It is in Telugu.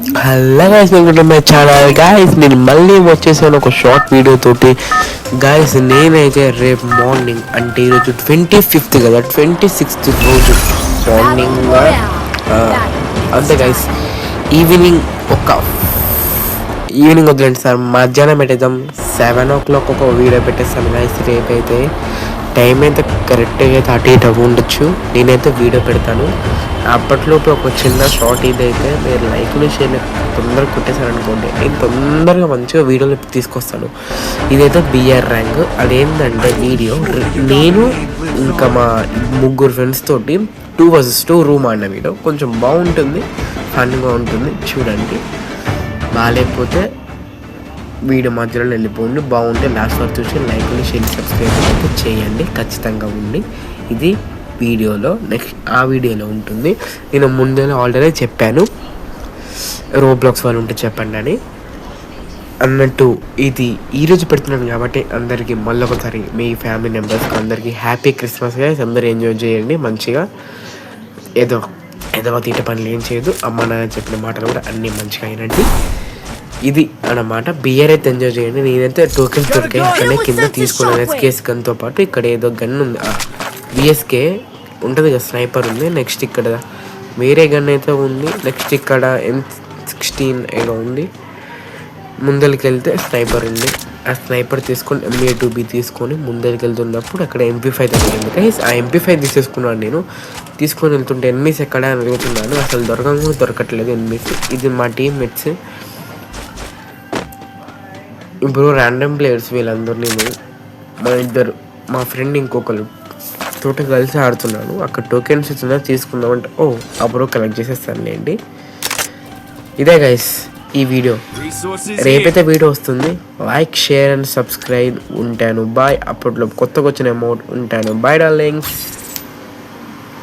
Hello guys, welcome to my channel. Guys నేను మళ్ళీ వచ్చేసాను ఒక షార్ట్ వీడియో తోటి. గైస్ నేనైతే రేపు మార్నింగ్ అంటే ఈరోజు 25th కదా, 26th రోజు మార్నింగ్ అంతే గైస్. ఈవినింగ్ వదిలేండి సార్, మధ్యాహ్నం పెట్టేద్దాం. 7 o'clock ఒక వీడియో పెట్టేస్తాను గైస్. రేపైతే టైం అయితే కరెక్ట్గా 38 ఉండొచ్చు. నేనైతే వీడియో పెడతాను. అప్పట్లోపు ఒక చిన్న షార్ట్ ఇదైతే మీరు లైక్లు షేర్ తొందరగా కొట్టేశారనుకోండి, నేను తొందరగా మంచిగా వీడియోలు తీసుకొస్తాను. ఇదైతే బిఆర్ ర్యాంక్. అదేంటంటే వీడియో నేను ఇంకా మా 3 ఫ్రెండ్స్ తోటి 2 vs 2 రూమ్ ఆడిన వీడియో. కొంచెం బాగుంటుంది, ఫన్గా ఉంటుంది, చూడండి. బాగాలేకపోతే వీడియో మధ్యలో వెళ్ళిపోండి, బాగుంటే లాస్ట్ వరకు చూసి లైక్లు షేర్ సబ్స్క్రైబ్ అయితే చేయండి ఖచ్చితంగా ఉండి. ఇది వీడియోలో నెక్స్ట్ ఆ వీడియోలో ఉంటుంది. నేను ముందే ఆల్రెడీ చెప్పాను, రోబ్లాక్స్ వాళ్ళు ఉంటే చెప్పండి అని అన్నట్టు. ఇది ఈరోజు పెడుతున్నాను కాబట్టి అందరికీ మళ్ళీ ఒకసారి మీ ఫ్యామిలీ మెంబర్స్కి అందరికీ హ్యాపీ క్రిస్మస్గా అందరూ ఎంజాయ్ చేయండి మంచిగా. ఏదో తీట పనులు ఏం చేయదు, అమ్మ నాన్న చెప్పిన మాటలు కూడా అన్నీ మంచిగా అయినండి. ఇది అన్నమాట. బియర్ అయితే ఎంజాయ్ చేయండి. నేనైతే టోకెన్స్ దొరికాయి అక్కడనే కింద తీసుకున్నాను. ఎస్కేఎస్ గన్తో పాటు ఇక్కడ ఏదో గన్ ఉంది, బిఎస్కే ఉంటుంది కదా, స్నైపర్ ఉంది. నెక్స్ట్ ఇక్కడ వేరే గన్ అయితే ఉంది. నెక్స్ట్ ఇక్కడ M16 ఏదో ఉంది. ముందరికి వెళ్తే స్నైపర్ ఉంది. ఆ స్నైపర్ తీసుకొని MA2B తీసుకొని ముందరికి వెళ్తున్నప్పుడు అక్కడ MP5 తగ్గింది గైస్. ఆ MP5 తీసేసుకున్నాను నేను. తీసుకొని వెళ్తుంటే ఎనిమిస్ ఎక్కడ అని అడుగుతున్నాను, అసలు దొరకట్లేదు ఎనిమిస్. ఇది మా టీమ్మేట్స్ ఇప్పుడు ర్యాండమ్ ప్లేయర్స్ వీళ్ళందరూ. నేను మా ఫ్రెండ్ ఇంకొకరు తోట కలిసి ఆడుతున్నాను. అక్కడ టోకెన్స్ ఇచ్చిన తీసుకుందామంటే ఆ బ్రో కలెక్ట్ చేసేస్తానులేండి. ఇదే గైస్ ఈ వీడియో. రేపైతే వీడియో వస్తుంది. Like share and subscribe. ఉంటాను బాయ్. అప్పట్లో కొత్తగా వచ్చిన అమౌంట్ ఉంటాను. Bye darlings.